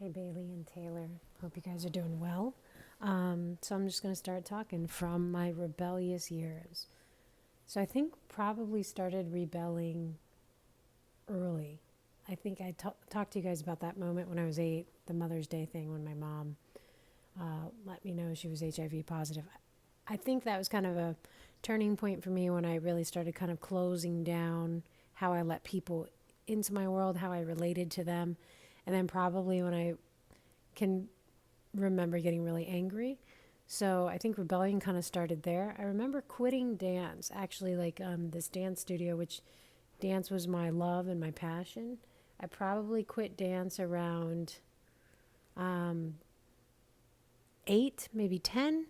Hey, Bailey and Taylor. Hope you guys are doing well. So I'm just going to start talking from my rebellious years. So I think probably started rebelling early. I think I talked to you guys about that moment when I was 8, the Mother's Day thing when my mom let me know she was HIV positive. I think that was kind of a turning point for me when I really started kind of closing down how I let people into my world, how I related to them. And then probably when I can remember getting really angry. So I think rebellion kind of started there. I remember quitting dance, actually, like this dance studio, which dance was my love and my passion. I probably quit dance around um, 8, maybe 10,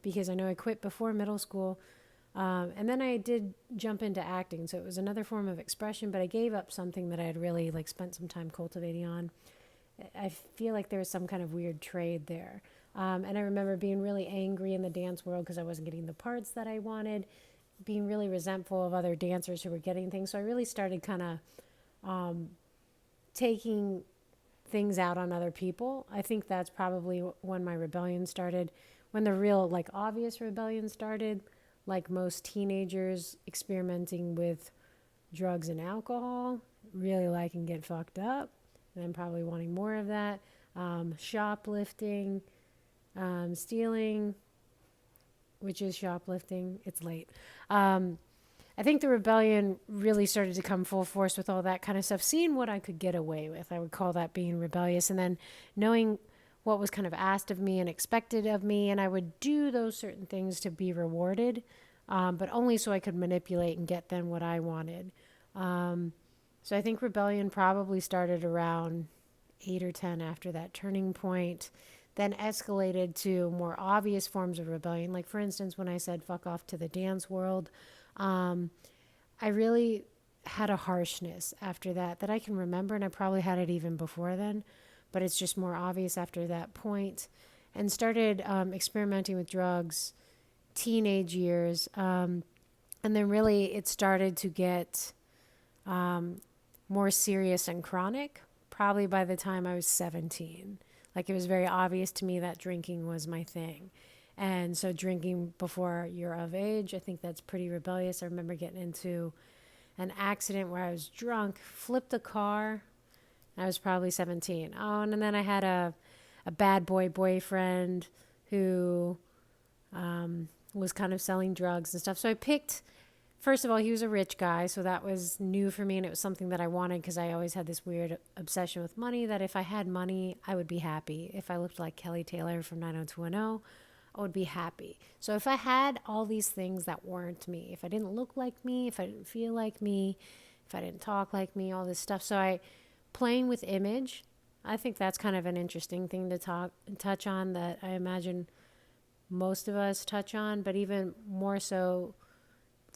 because I know I quit before middle school. And then I did jump into acting, so it was another form of expression, but I gave up something that I had really like spent some time cultivating on. I feel like there was some kind of weird trade there. And I remember being really angry in the dance world because I wasn't getting the parts that I wanted, being really resentful of other dancers who were getting things. So I really started kind of taking things out on other people. I think that's probably when my rebellion started, when the real, like, obvious rebellion started, like most teenagers experimenting with drugs and alcohol, really liking get fucked up, and then probably wanting more of that. Shoplifting, stealing, which is shoplifting. It's late. I think the rebellion really started to come full force with all that kind of stuff. Seeing what I could get away with, I would call that being rebellious. And then knowing what was kind of asked of me and expected of me, and I would do those certain things to be rewarded, but only so I could manipulate and get them what I wanted. So I think rebellion probably started around 8 or 10 after that turning point, then escalated to more obvious forms of rebellion. Like, for instance, when I said fuck off to the dance world, um, I really had a harshness after that I can remember, and I probably had it even before then, but it's just more obvious after that point, and started experimenting with drugs, teenage years, and then really it started to get more serious and chronic, probably by the time I was 17. Like, it was very obvious to me that drinking was my thing. And so drinking before you're of age, I think that's pretty rebellious. I remember getting into an accident where I was drunk, flipped a car. I was probably 17. Oh, and then I had a bad boy boyfriend who was kind of selling drugs and stuff. So I picked, first of all, he was a rich guy, so that was new for me, and it was something that I wanted because I always had this weird obsession with money, that if I had money, I would be happy. If I looked like Kelly Taylor from 90210, I would be happy. So if I had all these things that weren't me, if I didn't look like me, if I didn't feel like me, if I didn't talk like me, all this stuff. So I, playing with image, I think that's kind of an interesting thing to touch on, that I imagine most of us touch on, but even more so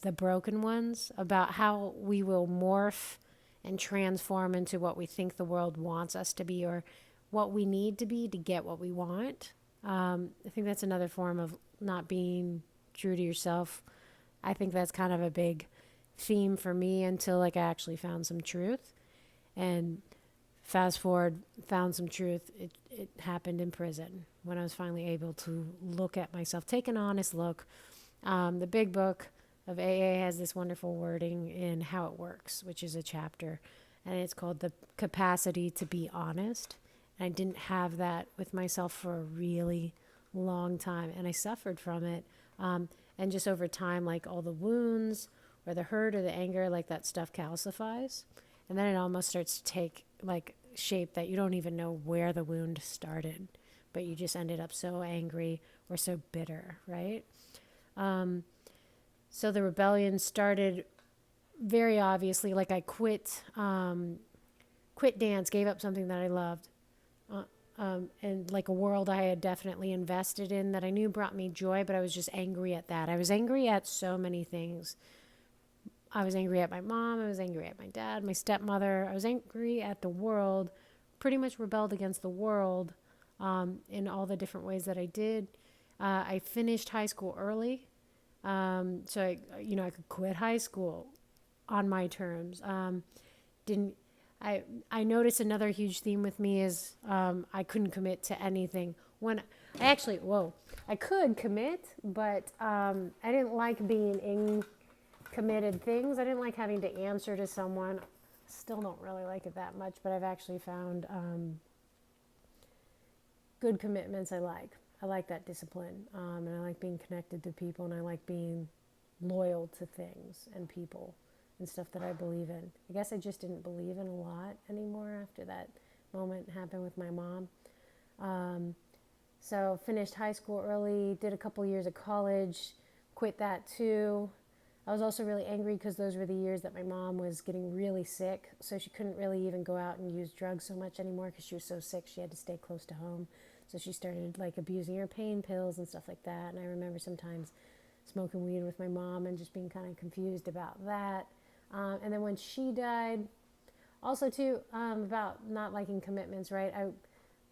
the broken ones, about how we will morph and transform into what we think the world wants us to be, or what we need to be to get what we want. I think that's another form of not being true to yourself. I think that's kind of a big theme for me until, like, I actually found some truth. And fast forward, found some truth. It happened in prison when I was finally able to look at myself, take an honest look. The big book of AA has this wonderful wording in How It Works, which is a chapter, and it's called The Capacity to Be Honest. And I didn't have that with myself for a really long time, and I suffered from it. And just over time, like, all the wounds or the hurt or the anger, like, that stuff calcifies. And then it almost starts to take, like, shape that you don't even know where the wound started, but you just ended up so angry or so bitter, right? So the rebellion started very obviously, like, I quit dance, gave up something that I loved, and like a world I had definitely invested in that I knew brought me joy, but I was just angry at that. I was angry at so many things. I was angry at my mom. I was angry at my dad, my stepmother. I was angry at the world, pretty much rebelled against the world in all the different ways that I did. I finished high school early, so I could quit high school on my terms. Didn't I noticed another huge theme with me is I couldn't commit to anything. When I actually, whoa, I could commit, but I didn't like being in committed things. I didn't like having to answer to someone. Still don't really like it that much, but I've actually found good commitments I like. I like that discipline, and I like being connected to people, and I like being loyal to things and people and stuff that I believe in. I guess I just didn't believe in a lot anymore after that moment happened with my mom. So finished high school early, did a couple years of college, quit that too. I was also really angry because those were the years that my mom was getting really sick, so she couldn't really even go out and use drugs so much anymore because she was so sick. She had to stay close to home, so she started like abusing her pain pills and stuff like that. And I remember sometimes smoking weed with my mom and just being kind of confused about that. And then when she died, also too about not liking commitments, right?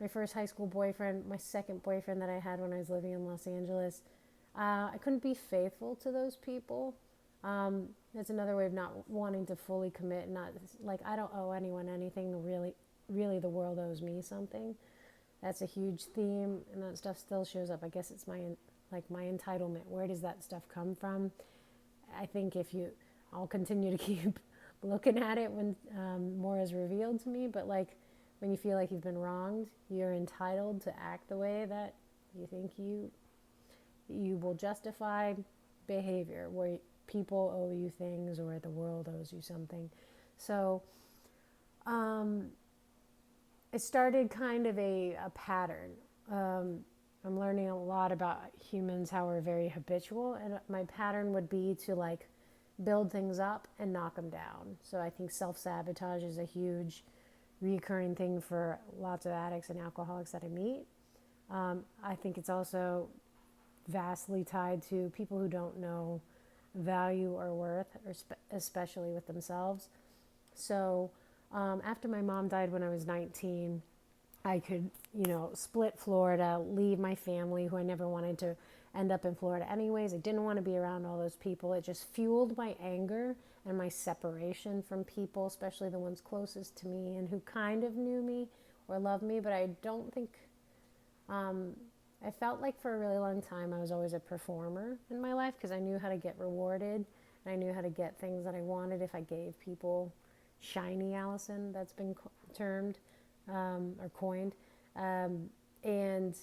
My first high school boyfriend, my second boyfriend that I had when I was living in Los Angeles, I couldn't be faithful to those people. That's another way of not wanting to fully commit. Not like I don't owe anyone anything. Really, the world owes me something. That's a huge theme, and that stuff still shows up. I guess it's my entitlement. Where does that stuff come from? I think I'll continue to keep looking at it when more is revealed to me. But like when you feel like you've been wronged, you're entitled to act the way that you think you will justify behavior where people owe you things or the world owes you something. So it started kind of a pattern. I'm learning a lot about humans, how we're very habitual, and my pattern would be to like build things up and knock them down. So I think self-sabotage is a huge recurring thing for lots of addicts and alcoholics that I meet. I think it's also vastly tied to people who don't know value or worth, or especially with themselves. So after my mom died when I was 19, I could, split Florida, leave my family who I never wanted to end up in Florida anyways. I didn't want to be around all those people. It just fueled my anger and my separation from people, especially the ones closest to me and who kind of knew me or loved me. But I don't think, I felt like for a really long time I was always a performer in my life because I knew how to get rewarded and I knew how to get things that I wanted if I gave people shiny Allison, that's been termed or coined. And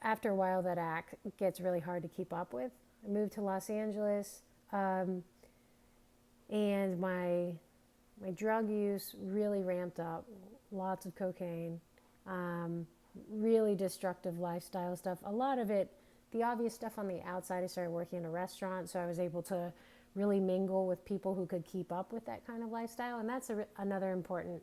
after a while, that act gets really hard to keep up with. I moved to Los Angeles, and my drug use really ramped up. Lots of cocaine, really destructive lifestyle stuff. A lot of it, the obvious stuff on the outside. I started working in a restaurant, so I was able to really mingle with people who could keep up with that kind of lifestyle. And that's another important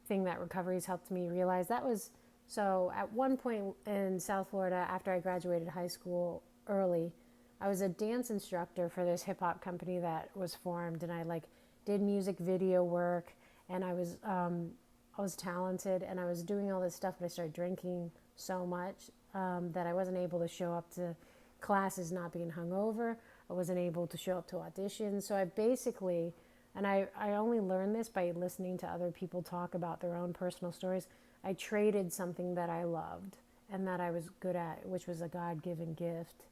thing that recovery's helped me realize. That was, so at one point in South Florida, after I graduated high school early, I was a dance instructor for this hip hop company that was formed, and I like did music video work, and I was talented, and I was doing all this stuff, but I started drinking so much that I wasn't able to show up to classes not being hungover. I wasn't able to show up to auditions. So I basically, and I only learned this by listening to other people talk about their own personal stories, I traded something that I loved and that I was good at, which was a God-given gift,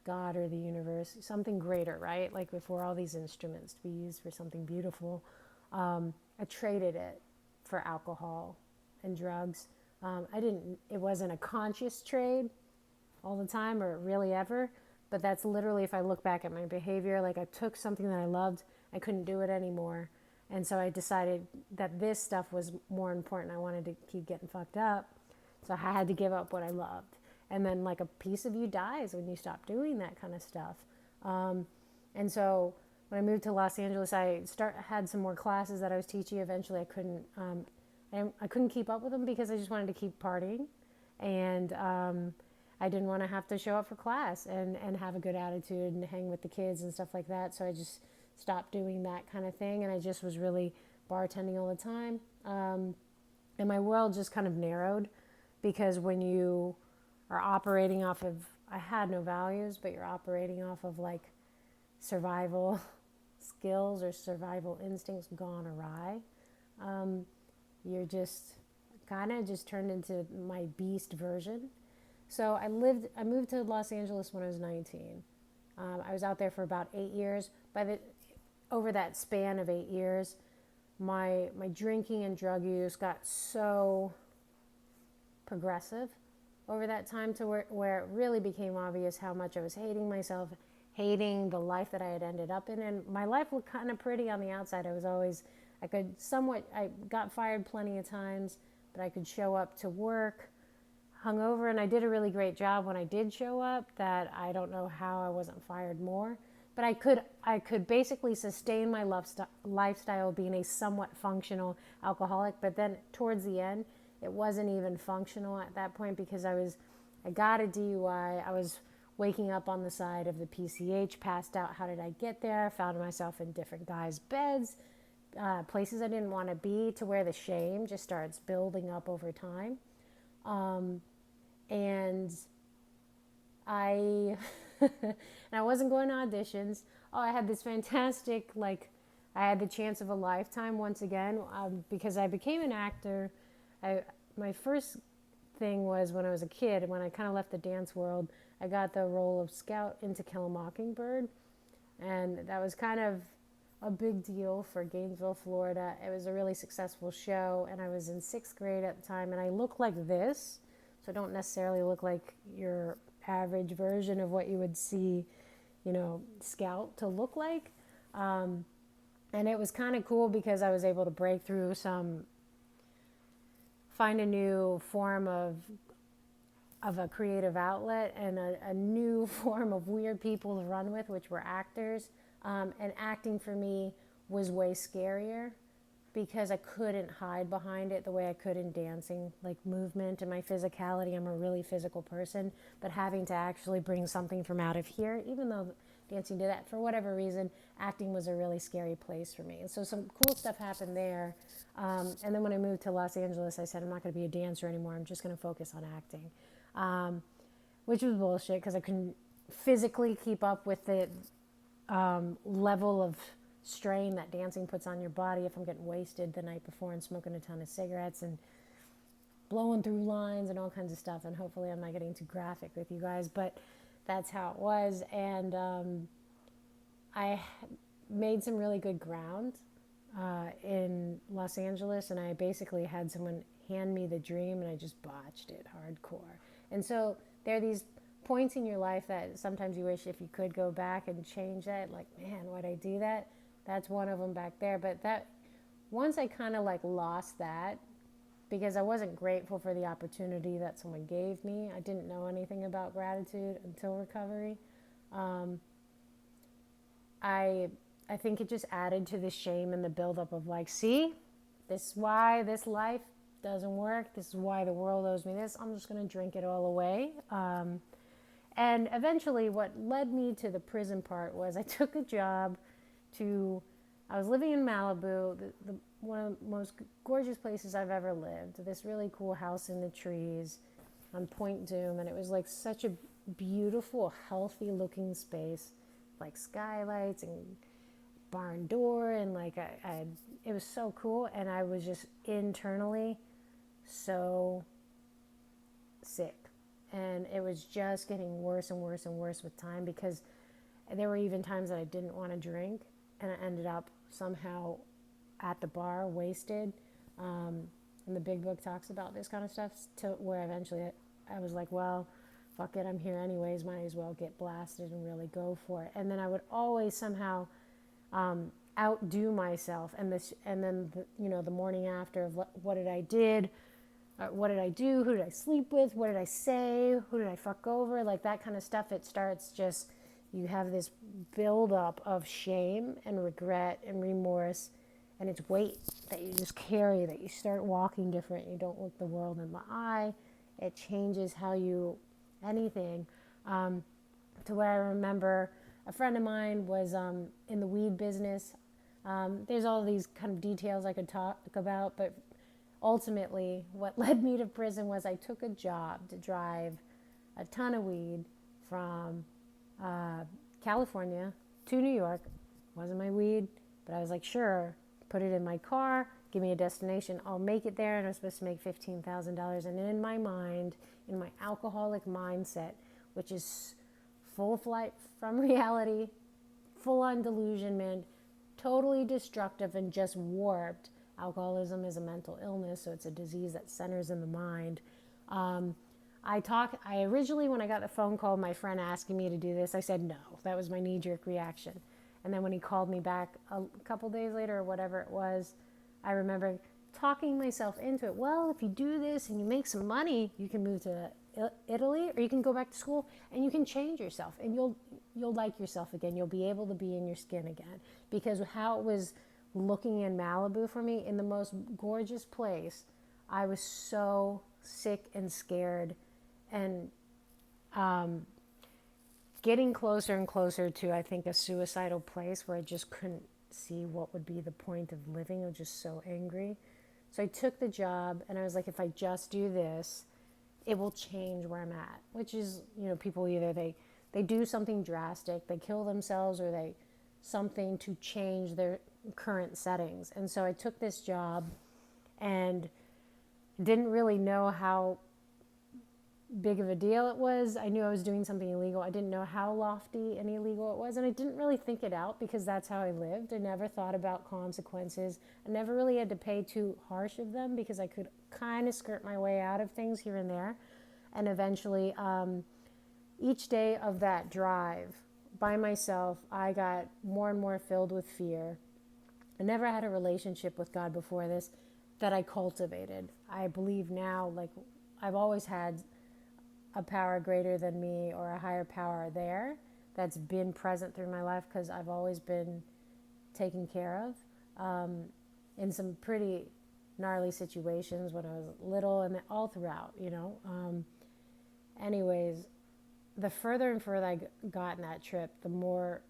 God or the universe, something greater, right? Like if we're all these instruments to be used for something beautiful, I traded it for alcohol and drugs. It wasn't a conscious trade all the time or really ever, but that's literally, if I look back at my behavior, like I took something that I loved, I couldn't do it anymore. And so I decided that this stuff was more important. I wanted to keep getting fucked up. So I had to give up what I loved. And then like a piece of you dies when you stop doing that kind of stuff. And so when I moved to Los Angeles, I had some more classes that I was teaching. Eventually I couldn't keep up with them because I just wanted to keep partying. And I didn't want to have to show up for class and have a good attitude and hang with the kids and stuff like that. So I just stopped doing that kind of thing. And I just was really bartending all the time. And my world just kind of narrowed because when you are operating off of, I had no values, but you're operating off of like survival skills or survival instincts gone awry. You're just kind of just turned into my beast version. So I moved to Los Angeles when I was 19. I was out there for about 8 years. Over that span of 8 years, my drinking and drug use got so progressive over that time to where it really became obvious how much I was hating myself, hating the life that I had ended up in. And my life looked kind of pretty on the outside. I got fired plenty of times, but I could show up to work hungover, and I did a really great job when I did show up, that I don't know how I wasn't fired more. But I could basically sustain my lifestyle being a somewhat functional alcoholic, but then towards the end, it wasn't even functional at that point because I got a DUI. I was waking up on the side of the PCH, passed out. How did I get there? Found myself in different guys' beds, places I didn't want to be, to where the shame just starts building up over time. And I and I wasn't going to auditions. Oh, I had this fantastic, I had the chance of a lifetime once again, because I became an actor. My first thing was when I was a kid, when I kind of left the dance world, I got the role of Scout in To Kill a Mockingbird, and that was kind of a big deal for Gainesville, Florida. It was a really successful show, and I was in 6th grade at the time, and I looked like this, so I don't necessarily look like your average version of what you would see, Scout to look like. And it was kind of cool because I was able to break through find a new form of a creative outlet and a new form of weird people to run with, which were actors. And acting for me was way scarier because I couldn't hide behind it the way I could in dancing, like movement and my physicality. I'm a really physical person, but having to actually bring something from out of here, even though dancing did that, for whatever reason, acting was a really scary place for me. And so some cool stuff happened there. And then when I moved to Los Angeles, I said, I'm not going to be a dancer anymore. I'm just going to focus on acting, which was bullshit because I couldn't physically keep up with the level of strain that dancing puts on your body if I'm getting wasted the night before and smoking a ton of cigarettes and blowing through lines and all kinds of stuff. And hopefully I'm not getting too graphic with you guys, but that's how it was. And I made some really good ground in Los Angeles, and I basically had someone hand me the dream, and I just botched it hardcore. And so there are these points in your life that sometimes you wish if you could go back and change that, like, man, why'd I do that? That's one of them back there. But that once I kind of lost that, because I wasn't grateful for the opportunity that someone gave me. I didn't know anything about gratitude until recovery. I think it just added to the shame and the buildup of see, this is why this life doesn't work. This is why the world owes me this. I'm just going to drink it all away. And eventually what led me to the prison part was I took a job I was living in Malibu, one of the most gorgeous places I've ever lived, this really cool house in the trees on Point Dume, and it was such a beautiful, healthy looking space, skylights and barn door, and it was so cool, and I was just internally so sick, and it was just getting worse and worse and worse with time, because there were even times that I didn't want to drink, and I ended up somehow at the bar wasted, and the big book talks about this kind of stuff, to where eventually I was like, well, fuck it, I'm here anyways, might as well get blasted and really go for it. And then I would always somehow outdo myself, and then the morning after of what did I do, who did I sleep with, what did I say, who did I fuck over, that kind of stuff. It starts just, you have this buildup of shame and regret and remorse, and it's weight that you just carry, that you start walking different, you don't look the world in the eye, it changes how you, anything, to where I remember a friend of mine was in the weed business. There's all these kind of details I could talk about, but ultimately what led me to prison was I took a job to drive a ton of weed from California to New York Wasn't my weed, but I was like, sure, put it in my car, give me a destination, I'll make it there. And I was supposed to make $15,000. And in my mind, in my alcoholic mindset, which is full flight from reality, full on delusionment, totally destructive and just warped. Alcoholism is a mental illness, so it's a disease that centers in the mind. I originally, when I got the phone call, my friend asking me to do this, I said no. That was my knee-jerk reaction. And then when he called me back a couple days later or whatever it was, I remember talking myself into it. Well, if you do this and you make some money, you can move to Italy, or you can go back to school and you can change yourself and you'll like yourself again. You'll be able to be in your skin again. Because how it was looking in Malibu for me, in the most gorgeous place, I was so sick and scared and getting closer and closer to, I think, a suicidal place where I just couldn't see what would be the point of living. I was just so angry. So I took the job and I was like, if I just do this, it will change where I'm at. Which is, people either they do something drastic, they kill themselves, or they something to change their current settings. And so I took this job and didn't really know how big of a deal it was. I knew I was doing something illegal. I didn't know how lofty and illegal it was, and I didn't really think it out because that's how I lived. I never thought about consequences. I never really had to pay too harsh of them because I could kind of skirt my way out of things here and there. And eventually, each day of that drive by myself, I got more and more filled with fear. I never had a relationship with God before this that I cultivated. I believe now, like, I've always had a power greater than me or a higher power there that's been present through my life because I've always been taken care of in some pretty gnarly situations when I was little and all throughout, Anyways, the further and further I got in that trip, the more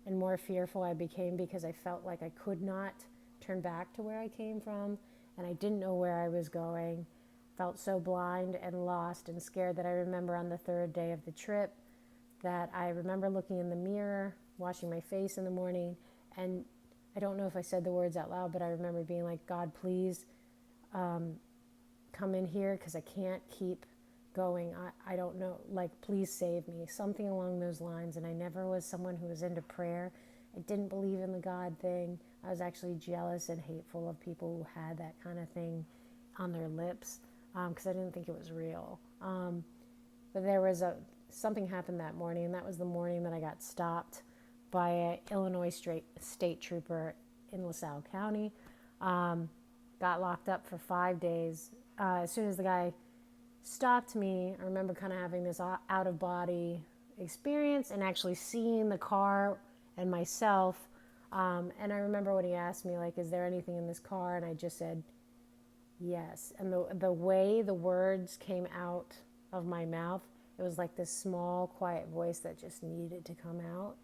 and more fearful I became because I felt like I could not turn back to where I came from and I didn't know where I was going. Felt so blind and lost and scared that I remember on the third day of the trip that I remember looking in the mirror, washing my face in the morning, and I don't know if I said the words out loud, but I remember being like, God, please come in here because I can't keep going. I don't know, like, please save me, something along those lines. And I never was someone who was into prayer. I didn't believe in the God thing. I was actually jealous and hateful of people who had that kind of thing on their lips because I didn't think it was real. But there was something happened that morning, and that was the morning that I got stopped by an Illinois state trooper in LaSalle County. Got locked up for 5 days. As soon as the guy stopped me, I remember kind of having this out-of-body experience and actually seeing the car and myself. And I remember when he asked me, like, is there anything in this car? And I just said, yes. And the way the words came out of my mouth, it was like this small, quiet voice that just needed to come out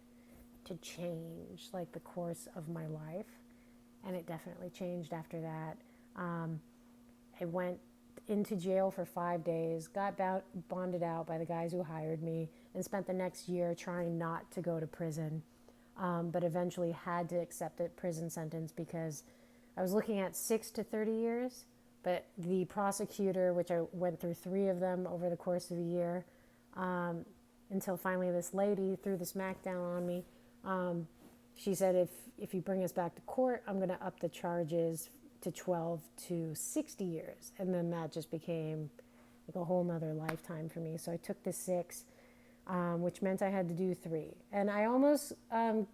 to change, like, the course of my life. And it definitely changed after that. I went into jail for 5 days, got bonded out by the guys who hired me, and spent the next year trying not to go to prison, but eventually had to accept a prison sentence because I was looking at 6 to 30 years, but the prosecutor, which I went through 3 of them over the course of a year, until finally this lady threw the smackdown on me. She said, if you bring us back to court, I'm going to up the charges to 12 to 60 years. And then that just became like a whole nother lifetime for me. So I took the 6, which meant I had to do 3. And I almost, I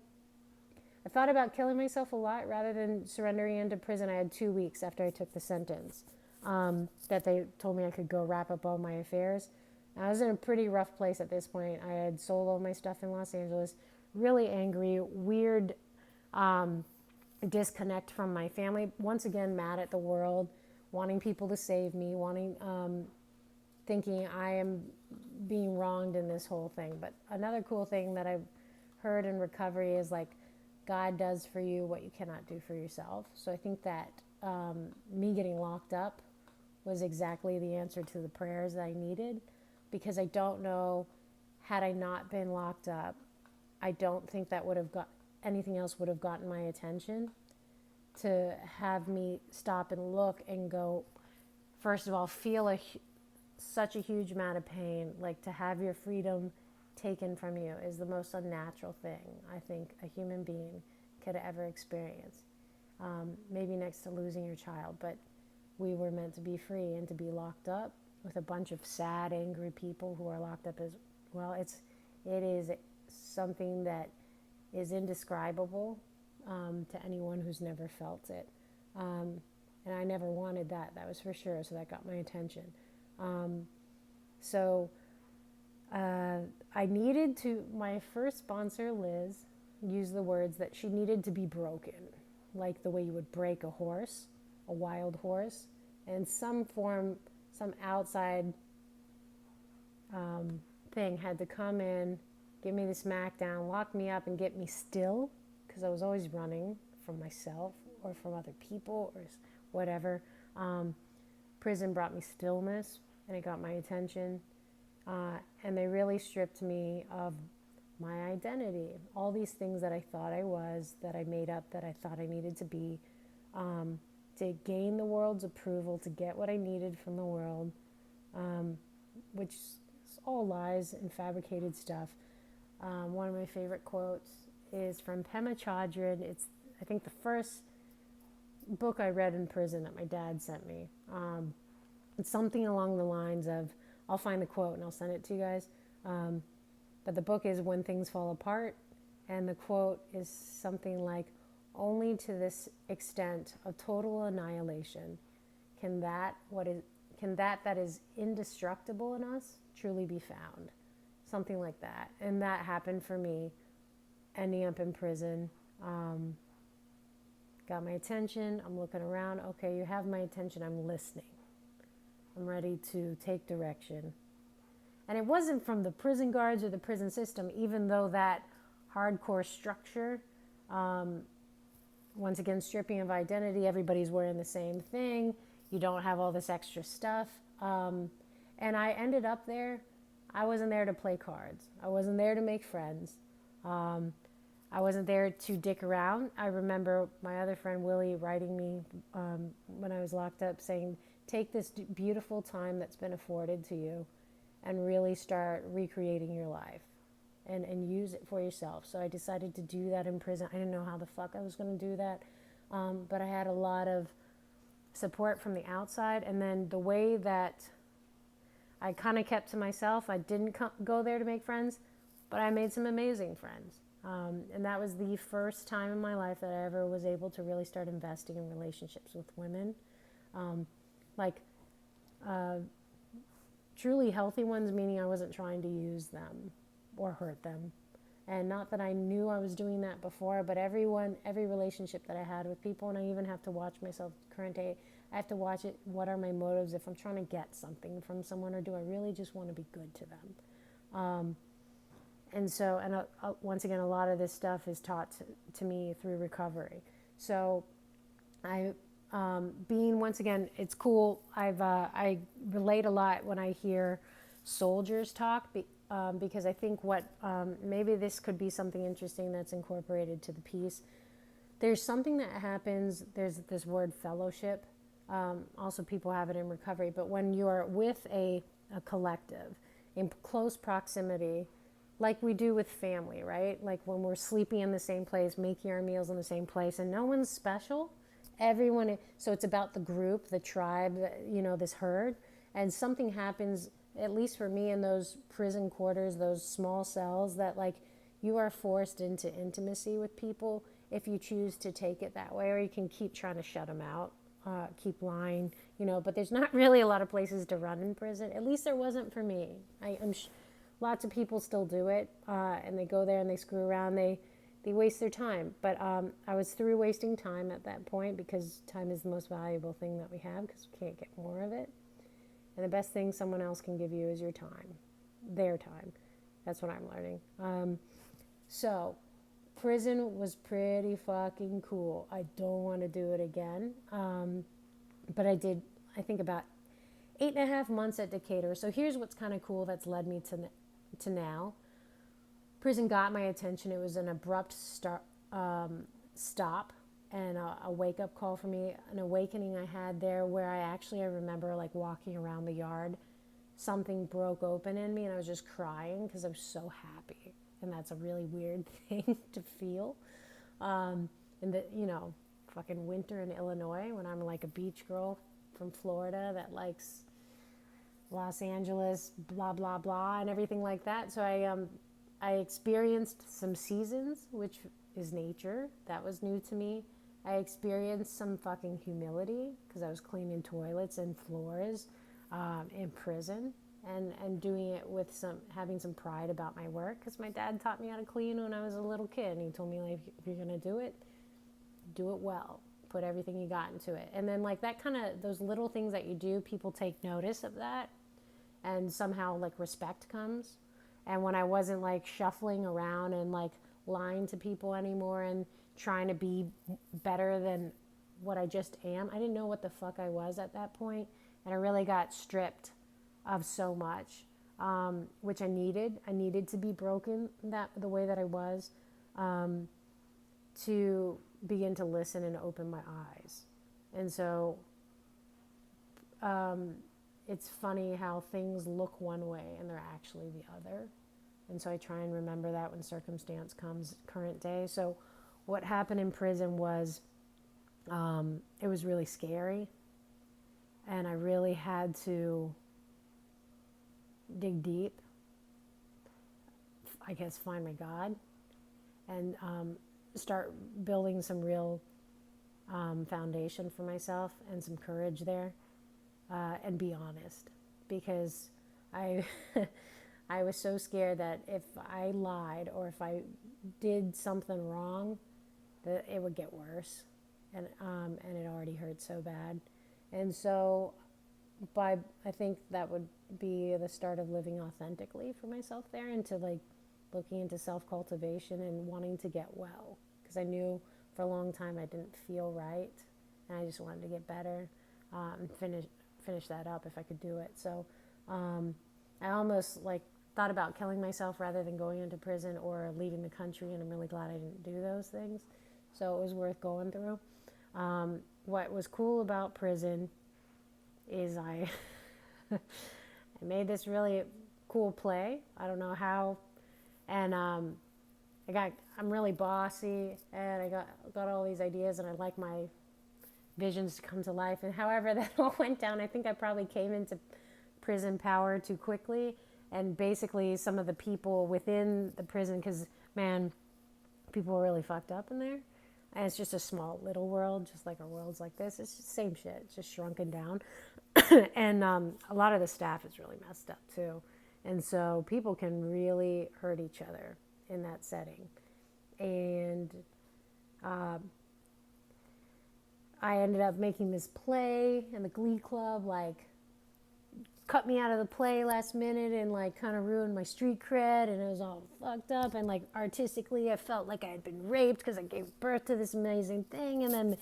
thought about killing myself a lot rather than surrendering into prison. I had 2 weeks after I took the sentence that they told me I could go wrap up all my affairs. I was in a pretty rough place at this point. I had sold all my stuff in Los Angeles, really angry, weird disconnect from my family. Once again, mad at the world, wanting people to save me, thinking I am being wronged in this whole thing. But another cool thing that I've heard in recovery is, like, God does for you what you cannot do for yourself. So I think that me getting locked up was exactly the answer to the prayers that I needed, because I don't know, had I not been locked up, I don't think that would have anything else would have gotten my attention, to have me stop and look and go, first of all, feel such a huge amount of pain. Like, to have your freedom taken from you is the most unnatural thing I think a human being could ever experience. Maybe next to losing your child, but we were meant to be free, and to be locked up with a bunch of sad, angry people who are locked up as well. It is something that is indescribable to anyone who's never felt it. And I never wanted that. That was for sure. So that got my attention. I needed to, my first sponsor, Liz, used the words that she needed to be broken, like the way you would break a horse, a wild horse, and some outside thing had to come in, give me the smackdown, lock me up, and get me still, because I was always running from myself or from other people or whatever. Prison brought me stillness, and it got my attention. And they really stripped me of my identity. All these things that I thought I was, that I made up, that I thought I needed to be, to gain the world's approval, to get what I needed from the world, which is all lies and fabricated stuff. One of my favorite quotes is from Pema Chodron. It's, I think, the first book I read in prison that my dad sent me. It's something along the lines of, I'll find the quote and I'll send it to you guys. But the book is When Things Fall Apart. And the quote is something like, only to this extent of total annihilation can that is indestructible in us truly be found. Something like that. And that happened for me, ending up in prison. Got my attention. I'm looking around. Okay, you have my attention. I'm listening. I'm ready to take direction. And it wasn't from the prison guards or the prison system, even though that hardcore structure, once again, stripping of identity, everybody's wearing the same thing. You don't have all this extra stuff. And I ended up there. I wasn't there to play cards. I wasn't there to make friends. I wasn't there to dick around. I remember my other friend Willie writing me when I was locked up saying, take this beautiful time that's been afforded to you and really start recreating your life and use it for yourself. So I decided to do that in prison. I didn't know how the fuck I was going to do that, but I had a lot of support from the outside. And then the way that I kind of kept to myself, I didn't go there to make friends, but I made some amazing friends. And that was the first time in my life that I ever was able to really start investing in relationships with women. Truly healthy ones, meaning I wasn't trying to use them or hurt them. And not that I knew I was doing that before, but every relationship that I had with people, and I even have to watch myself current day, I have to watch it, what are my motives if I'm trying to get something from someone, or do I really just want to be good to them? Once again, a lot of this stuff is taught to me through recovery. So once again, it's cool. I relate a lot when I hear soldiers talk, because I think maybe this could be something interesting that's incorporated to the piece. There's something that happens, there's this word fellowship. Also people have it in recovery, but when you're with a collective in close proximity, like we do with family, right? Like when we're sleeping in the same place, making our meals in the same place, and no one's special. Everyone, so it's about the group, the tribe, this herd. And something happens, at least for me, in those prison quarters, those small cells, that like you are forced into intimacy with people if you choose to take it that way, or you can keep trying to shut them out, keep lying, but there's not really a lot of places to run in prison. At least there wasn't for me. Lots of people still do it, and they go there and they screw around. They waste their time. But I was through wasting time at that point, because time is the most valuable thing that we have, because we can't get more of it. And the best thing someone else can give you is your time, their time. That's what I'm learning. So prison was pretty fucking cool. I don't want to do it again. But I did, I think, about 8.5 months at Decatur. So here's what's kind of cool that's led me to now. Prison got my attention. It was an abrupt stop and a wake-up call for me, an awakening I had there where I remember like walking around the yard. Something broke open in me and I was just crying because I was so happy. And that's a really weird thing to feel. In the, fucking winter in Illinois when I'm like a beach girl from Florida that likes Los Angeles, blah, blah, blah, and everything like that. So I experienced some seasons, which is nature. That was new to me. I experienced some fucking humility because I was cleaning toilets and floors in prison and doing it with having some pride about my work because my dad taught me how to clean when I was a little kid. And he told me, like, if you're going to do it well. Put everything you got into it. And then like that kind of, those little things that you do, people take notice of that. And somehow like respect comes. And when I wasn't like shuffling around and like lying to people anymore and trying to be better than what I just am, I didn't know what the fuck I was at that point. And I really got stripped of so much, which I needed. I needed to be broken the way that I was to begin to listen and open my eyes. And so it's funny how things look one way and they're actually the other. And so I try and remember that when circumstance comes current day. So what happened in prison was it was really scary. And I really had to dig deep, I guess, find my God, and start building some real foundation for myself and some courage there, and be honest, because I I was so scared that if I lied or if I did something wrong, that it would get worse, and it already hurt so bad, and so I think that would be the start of living authentically for myself there, into like looking into self-cultivation and wanting to get well, because I knew for a long time I didn't feel right and I just wanted to get better, and finish that up if I could do it. So I almost like thought about killing myself rather than going into prison or leaving the country, and I'm really glad I didn't do those things. So it was worth going through. What was cool about prison is I made this really cool play. I don't know how, and I'm really bossy, and I got all these ideas, and I like my visions to come to life. And however that all went down, I think I probably came into prison power too quickly, and basically some of the people within the prison, because man, people were really fucked up in there. And it's just a small little world, just like our world's like this. It's just the same shit. It's just shrunken down. And a lot of the staff is really messed up too. And so people can really hurt each other in that setting. And I ended up making this play, and the Glee Club like cut me out of the play last minute and like kind of ruined my street cred, and it was all fucked up, and like artistically I felt like I had been raped because I gave birth to this amazing thing, and then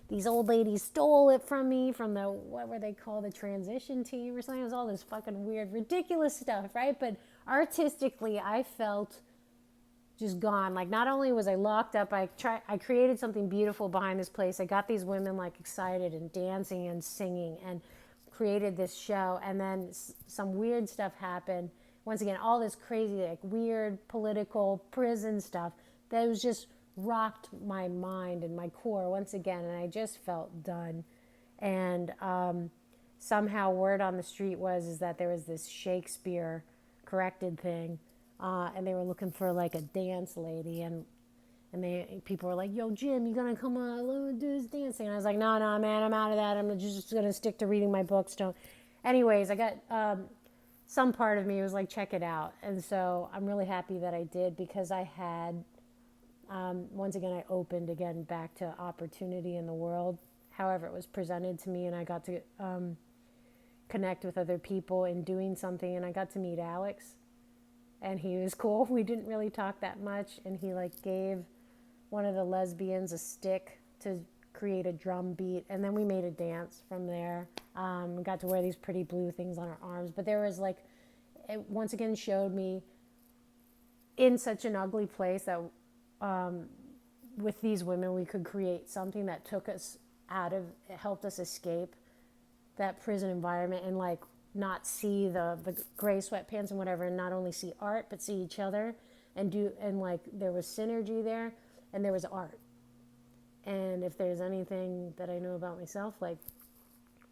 these old ladies stole it from me from the, what were they called, the transition team or something. It was all this fucking weird, ridiculous stuff, right? But artistically I felt just gone. Like, not only was I locked up, I created something beautiful behind this place. I got these women like excited and dancing and singing and created this show, and then some weird stuff happened. Once again, all this crazy, like weird political prison stuff that was just rocked my mind and my core once again, and I just felt done. And somehow word on the street is that there was this Shakespeare corrected thing, and they were looking for like a dance lady, and people were like, "Yo, Jim, you gonna come on, let's do this dancing?" And I was like, "No, man, I'm out of that. I'm just gonna stick to reading my books." Don't. Anyways, I got some part of me was like, "Check it out," and so I'm really happy that I did, because I had once again I opened again back to opportunity in the world, however it was presented to me, and I got to connect with other people in doing something, and I got to meet Alex, and he was cool. We didn't really talk that much, and he like gave one of the lesbians a stick to create a drum beat, and then we made a dance from there. We got to wear these pretty blue things on our arms, but there was like, it once again showed me in such an ugly place that with these women, we could create something that took us out of, it helped us escape that prison environment and like not see the gray sweatpants and whatever, and not only see art but see each other and do, and like there was synergy there and there was art. And if there's anything that I know about myself, like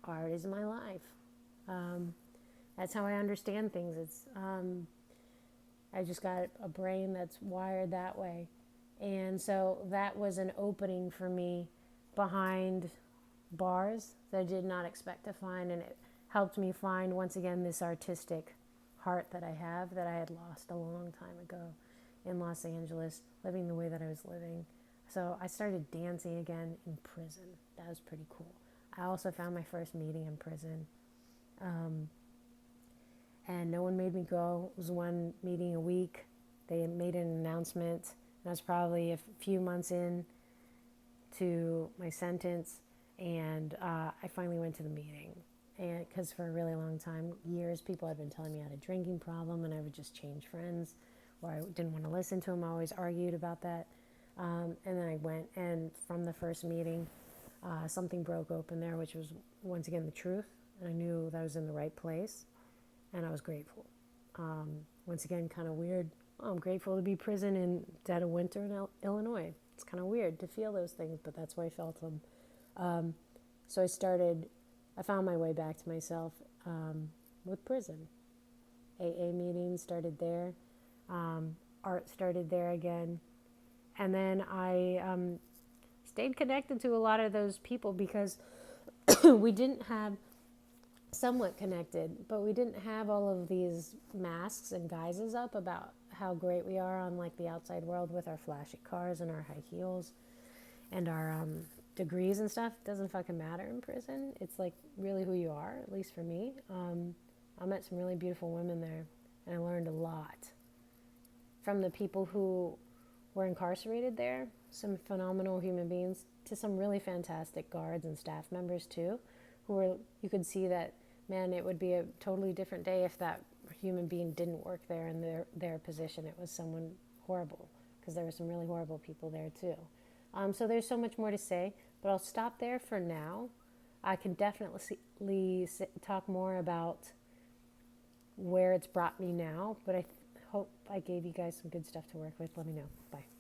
art is my life. That's how I understand things. It's I just got a brain that's wired that way. And so that was an opening for me behind bars that I did not expect to find. And it helped me find, once again, this artistic heart that I have that I had lost a long time ago in Los Angeles, living the way that I was living. So I started dancing again in prison. That was pretty cool. I also found my first meeting in prison. And no one made me go. It was one meeting a week. They made an announcement. And I was probably a few months in to my sentence, and I finally went to the meeting. And because for a really long time, years, people had been telling me I had a drinking problem, and I would just change friends, or I didn't want to listen to them. I always argued about that. And then I went, and from the first meeting, something broke open there, which was once again the truth, and I knew that I was in the right place. And I was grateful. Once again, kind of weird. Oh, I'm grateful to be prison in dead of winter in Illinois. It's kind of weird to feel those things, but that's why I felt them. So I found my way back to myself with prison. AA meetings started there. Art started there again. And then I stayed connected to a lot of those people because we didn't have, somewhat connected, but we didn't have all of these masks and guises up about how great we are on like the outside world with our flashy cars and our high heels and our degrees and stuff. It doesn't fucking matter in prison. It's like really who you are, at least for me. I met some really beautiful women there, and I learned a lot from the people who were incarcerated there, some phenomenal human beings, to some really fantastic guards and staff members too, who were, you could see that, man, it would be a totally different day if that human being didn't work there in their position. It was someone horrible, because there were some really horrible people there too. So there's so much more to say, but I'll stop there for now. I can definitely talk more about where it's brought me now, but I hope I gave you guys some good stuff to work with. Let me know. Bye.